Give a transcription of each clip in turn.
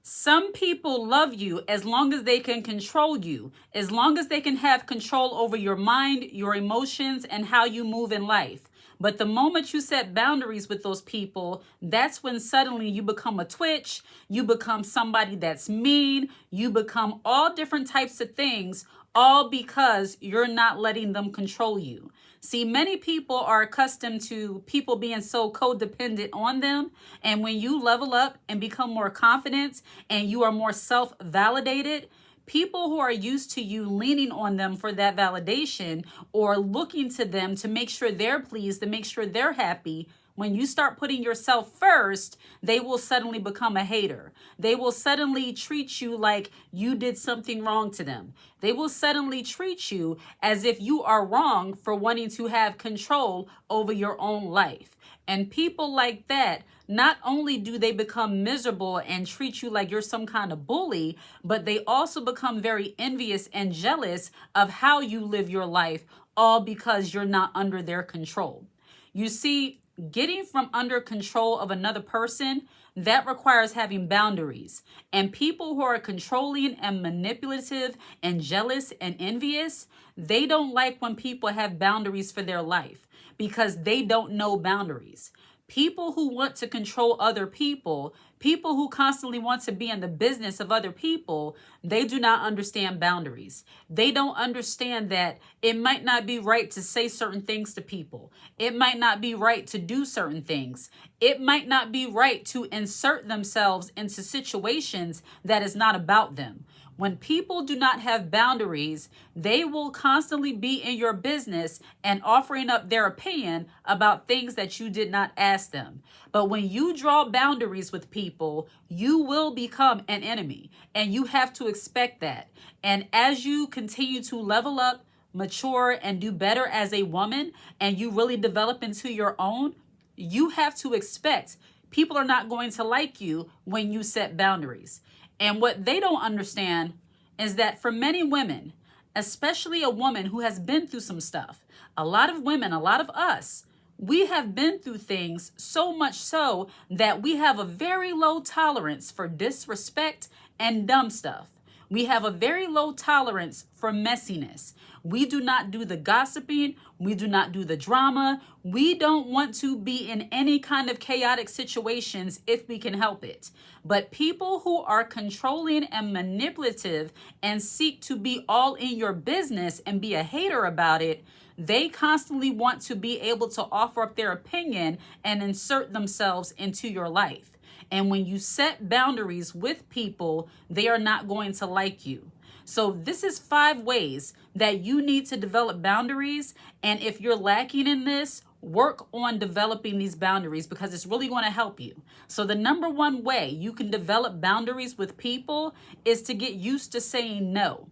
Some people love you as long as they can control you, as long as they can have control over your mind, your emotions, and how you move in life. But the moment you set boundaries with those people, that's when suddenly you become a twitch, you become somebody that's mean, you become all different types of things, all because you're not letting them control you. See, many people are accustomed to people being so codependent on them. And when you level up and become more confident and you are more self-validated, people who are used to you leaning on them for that validation or looking to them to make sure they're pleased, to make sure they're happy, when you start putting yourself first, they will suddenly become a hater. They will suddenly treat you like you did something wrong to them. They will suddenly treat you as if you are wrong for wanting to have control over your own life. And people like that, not only do they become miserable and treat you like you're some kind of bully, but they also become very envious and jealous of how you live your life, all because you're not under their control. You see, getting from under control of another person, that requires having boundaries. And people who are controlling and manipulative and jealous and envious, they don't like when people have boundaries for their life because they don't know boundaries. People who want to control other people, people who constantly want to be in the business of other people, they do not understand boundaries. They don't understand that it might not be right to say certain things to people. It might not be right to do certain things. It might not be right to insert themselves into situations that is not about them. When people do not have boundaries, they will constantly be in your business and offering up their opinion about things that you did not ask them. But when you draw boundaries with people, you will become an enemy, and you have to expect that. And as you continue to level up, mature, and do better as a woman, and you really develop into your own, you have to expect people are not going to like you when you set boundaries. And what they don't understand is that for many women, especially a woman who has been through some stuff, a lot of women, a lot of us, we have been through things so much so that we have a very low tolerance for disrespect and dumb stuff. We have a very low tolerance for messiness. We do not do the gossiping. We do not do the drama. We don't want to be in any kind of chaotic situations if we can help it. But people who are controlling and manipulative and seek to be all in your business and be a hater about it, they constantly want to be able to offer up their opinion and insert themselves into your life. And when you set boundaries with people, they are not going to like you. So this is 5 ways that you need to develop boundaries. And if you're lacking in this, work on developing these boundaries because it's really going to help you. So the number 1 way you can develop boundaries with people is to get used to saying no.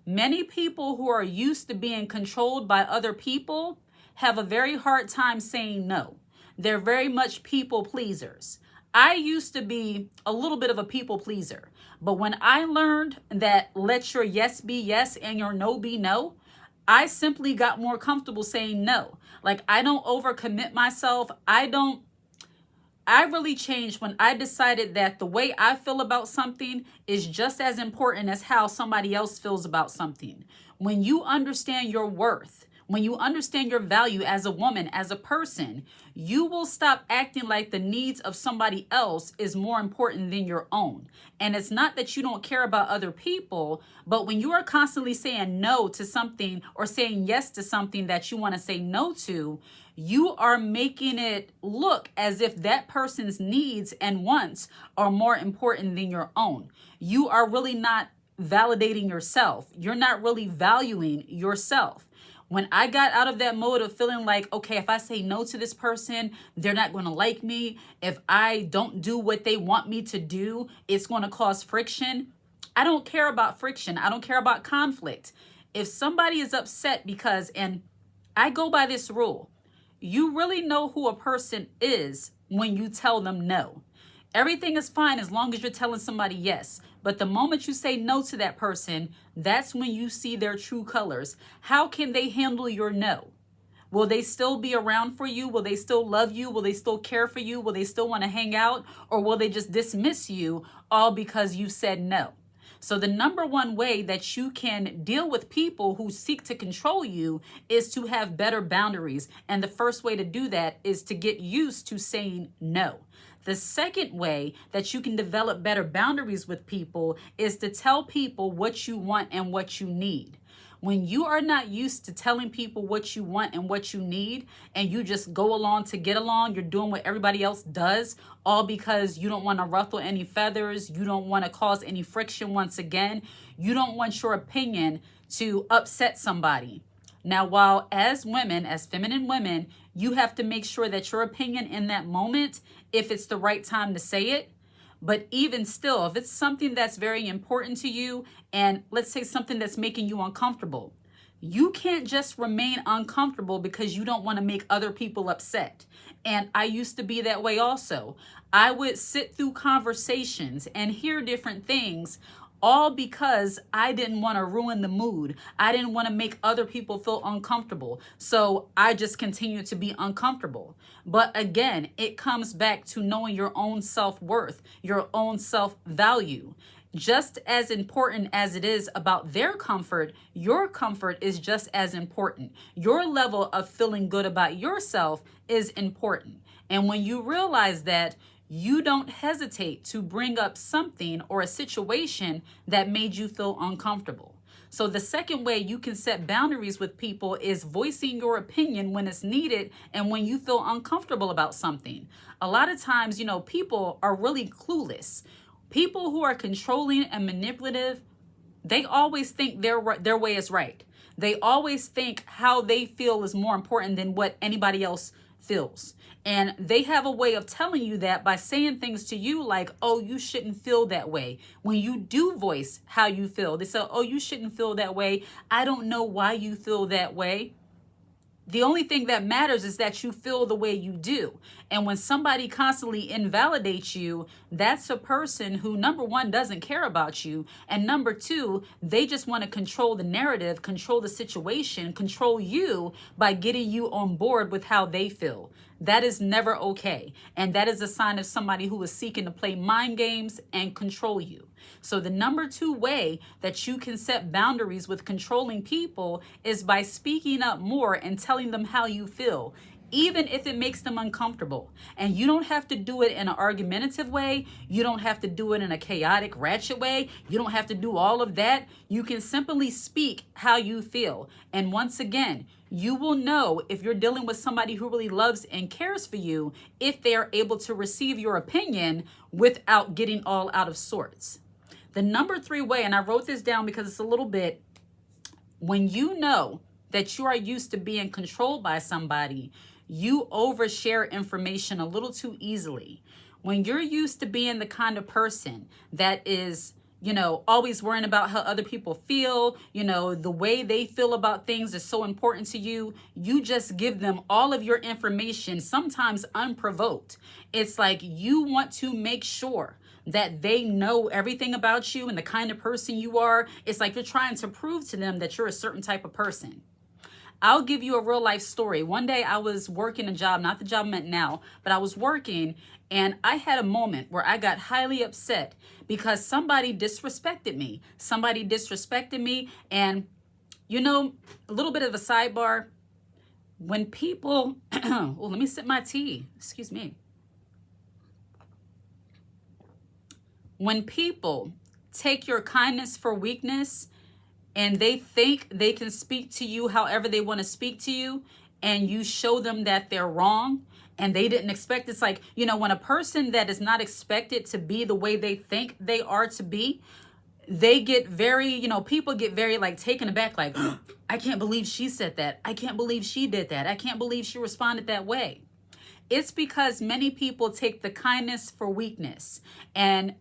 Many people who are used to being controlled by other people have a very hard time saying no. They're very much people pleasers. I used to be a little bit of a people pleaser, but when I learned that let your yes be yes and your no be no, I simply got more comfortable saying no. Like, I don't overcommit myself. I really changed when I decided that the way I feel about something is just as important as how somebody else feels about something. When you understand your worth, when you understand your value as a woman, as a person, you will stop acting like the needs of somebody else is more important than your own. And it's not that you don't care about other people, but when you are constantly saying no to something or saying yes to something that you want to say no to, you are making it look as if that person's needs and wants are more important than your own. You are really not validating yourself. You're not really valuing yourself. When I got out of that mode of feeling like, okay, if I say no to this person, they're not going to like me. If I don't do what they want me to do, it's going to cause friction. I don't care about friction. I don't care about conflict. If somebody is upset because, and I go by this rule, you really know who a person is when you tell them no. Everything is fine as long as you're telling somebody yes. But the moment you say no to that person, that's when you see their true colors. How can they handle your no? Will they still be around for you? Will they still love you? Will they still care for you? Will they still want to hang out? Or will they just dismiss you all because you said no? So the number one way that you can deal with people who seek to control you is to have better boundaries. And the first way to do that is to get used to saying no. The second way that you can develop better boundaries with people is to tell people what you want and what you need. When you are not used to telling people what you want and what you need, and you just go along to get along, you're doing what everybody else does, all because you don't want to ruffle any feathers, you don't want to cause any friction once again, you don't want your opinion to upset somebody. Now, while as women, as feminine women, you have to make sure that your opinion in that moment, if it's the right time to say it, but even still, if it's something that's very important to you, and let's say something that's making you uncomfortable, you can't just remain uncomfortable because you don't want to make other people upset. And I used to be that way also. I would sit through conversations and hear different things, all because I didn't want to ruin the mood. I didn't want to make other people feel uncomfortable. So I just continued to be uncomfortable. But again, it comes back to knowing your own self-worth, your own self-value. Just as important as it is about their comfort, your comfort is just as important. Your level of feeling good about yourself is important. And when you realize that, you don't hesitate to bring up something or a situation that made you feel uncomfortable. So the second way you can set boundaries with people is voicing your opinion when it's needed and when you feel uncomfortable about something. A lot of times, people are really clueless. People who are controlling and manipulative, they always think their way is right. They always think how they feel is more important than what anybody else feels. And they have a way of telling you that by saying things to you like, oh, you shouldn't feel that way. When you do voice how you feel, they say, oh, you shouldn't feel that way. I don't know why you feel that way. The only thing that matters is that you feel the way you do. And when somebody constantly invalidates you, that's a person who, number one, doesn't care about you. And number two, they just want to control the narrative, control the situation, control you by getting you on board with how they feel. That is never okay. And that is a sign of somebody who is seeking to play mind games and control you. So the number two way that you can set boundaries with controlling people is by speaking up more and telling them how you feel, even if it makes them uncomfortable. And you don't have to do it in an argumentative way. You don't have to do it in a chaotic, ratchet way. You don't have to do all of that. You can simply speak how you feel. And once again, you will know if you're dealing with somebody who really loves and cares for you if they are able to receive your opinion without getting all out of sorts. The number three way, and I wrote this down because it's a little bit, when you know that you are used to being controlled by somebody, you overshare information a little too easily. When you're used to being the kind of person that is, always worrying about how other people feel, the way they feel about things is so important to you, you just give them all of your information, sometimes unprovoked. It's like you want to make sure that they know everything about you and the kind of person you are. It's like you're trying to prove to them that you're a certain type of person. I'll give you a real life story. One day I was working a job, not the job I'm at now, but I was working and I had a moment where I got highly upset because somebody disrespected me. And, a little bit of a sidebar. When people, well, let me sip my tea. Excuse me. When people take your kindness for weakness and they think they can speak to you however they want to speak to you, and you show them that they're wrong and they didn't expect, it's like, when a person that is not expected to be the way they think they are to be, they get very, people get very taken aback, like, I can't believe she said that. I can't believe she did that. I can't believe she responded that way. It's because many people take the kindness for weakness. And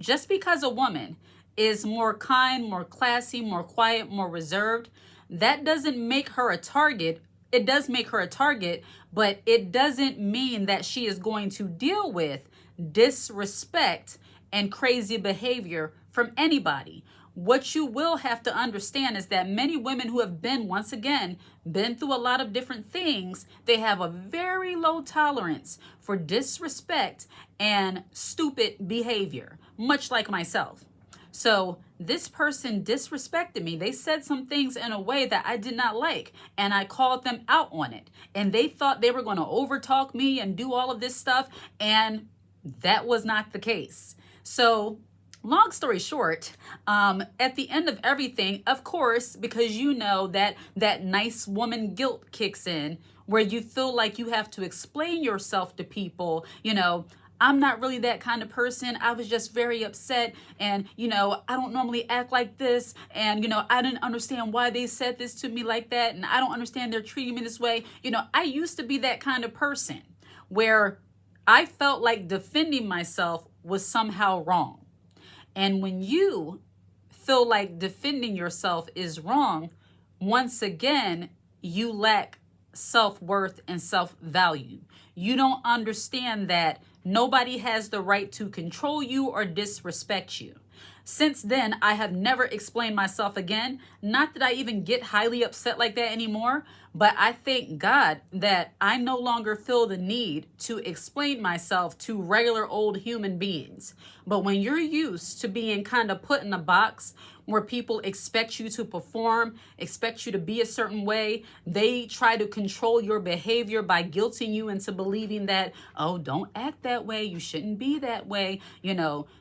just because a woman is more kind, more classy, more quiet, more reserved, that doesn't make her a target. It does make her a target, but it doesn't mean that she is going to deal with disrespect and crazy behavior from anybody. what you will have to understand is that many women who have been, once again, been through a lot of different things, they have a very low tolerance for disrespect and stupid behavior, much like myself. So this person disrespected me. They said some things in a way that I did not like, and I called them out on it. And they thought they were going to overtalk me and do all of this stuff, and that was not the case. So long story short, at the end of everything, of course, because you know that nice woman guilt kicks in, where you feel like you have to explain yourself to people, I'm not really that kind of person. I was just very upset, and I don't normally act like this, and I didn't understand why they said this to me like that, and I don't understand they're treating me this way. I used to be that kind of person where I felt like defending myself was somehow wrong. And when you feel like defending yourself is wrong, once again, you lack self-worth and self-value. You don't understand that nobody has the right to control you or disrespect you. Since then, I have never explained myself again. Not that I even get highly upset like that anymore, but I thank God that I no longer feel the need to explain myself to regular old human beings. But when you're used to being kind of put in a box where people expect you to perform, expect you to be a certain way, they try to control your behavior by guilting you into believing that, oh, don't act that way, you shouldn't be that way,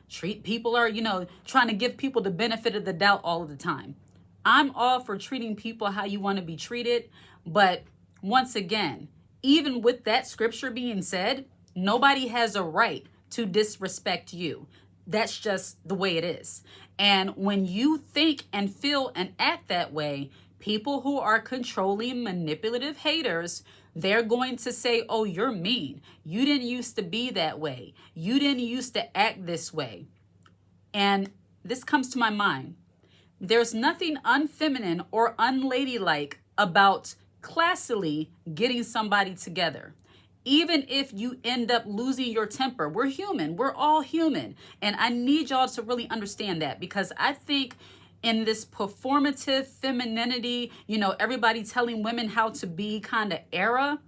treat people are, trying to give people the benefit of the doubt all of the time. I'm all for treating people how you want to be treated, but once again, even with that scripture being said, nobody has a right to disrespect you. That's just the way it is. And when you think and feel and act that way, people who are controlling, manipulative haters, they're going to say, oh, you're mean. You didn't used to be that way. You didn't used to act this way. And this comes to my mind. There's nothing unfeminine or unladylike about classily getting somebody together. Even if you end up losing your temper, we're human. We're all human. And I need y'all to really understand that, because I think in this performative femininity, everybody telling women how to be kind of era,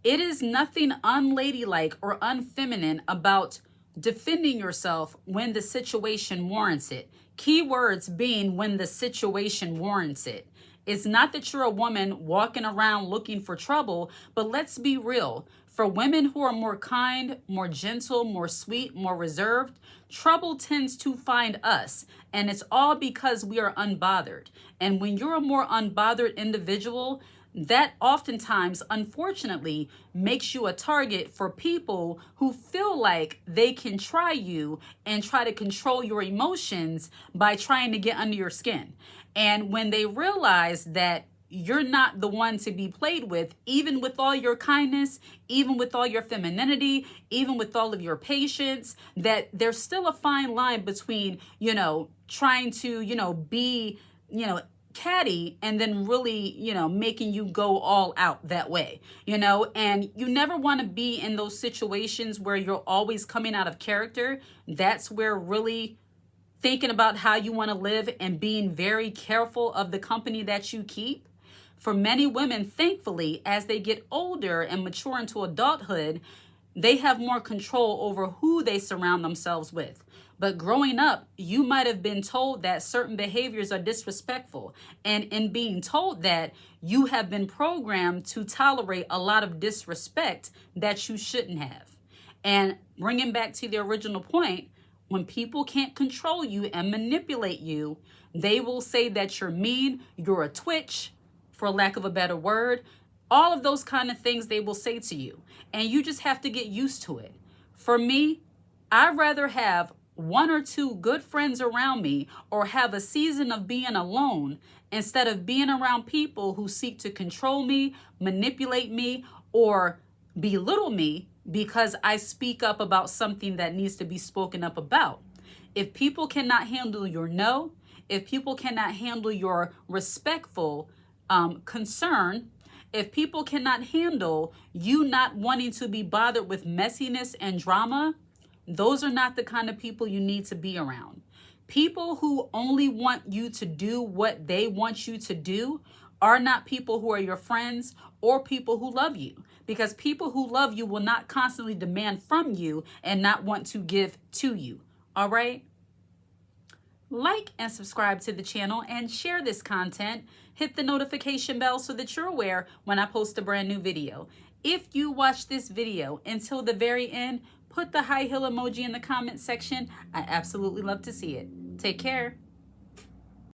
it is nothing unladylike or unfeminine about defending yourself when the situation warrants it. Keywords being when the situation warrants it. It's not that you're a woman walking around looking for trouble, but let's be real. For women who are more kind, more gentle, more sweet, more reserved, trouble tends to find us. And it's all because we are unbothered. And when you're a more unbothered individual, that oftentimes, unfortunately, makes you a target for people who feel like they can try you and try to control your emotions by trying to get under your skin. And when they realize that you're not the one to be played with, even with all your kindness, even with all your femininity, even with all of your patience, that there's still a fine line between, trying to, be, catty and then really, making you go all out that way, and you never want to be in those situations where you're always coming out of character. That's where really thinking about how you want to live and being very careful of the company that you keep. For many women, thankfully, as they get older and mature into adulthood, they have more control over who they surround themselves with. But growing up, you might have been told that certain behaviors are disrespectful. And in being told that, you have been programmed to tolerate a lot of disrespect that you shouldn't have. And bringing back to the original point, when people can't control you and manipulate you, they will say that you're mean, you're a twitch, for lack of a better word. All of those kind of things they will say to you. And you just have to get used to it. For me, I'd rather have one or two good friends around me or have a season of being alone instead of being around people who seek to control me, manipulate me, or belittle me because I speak up about something that needs to be spoken up about. If people cannot handle your no, if people cannot handle your respectful concern, if people cannot handle you not wanting to be bothered with messiness and drama, those are not the kind of people you need to be around. People who only want you to do what they want you to do are not people who are your friends or people who love you, because people who love you will not constantly demand from you and not want to give to you. All right? Like and subscribe to the channel and share this content. Hit the notification bell so that you're aware when I post a brand new video. If you watch this video until the very end, put the high heel emoji in the comment section. I absolutely love to see it. Take care.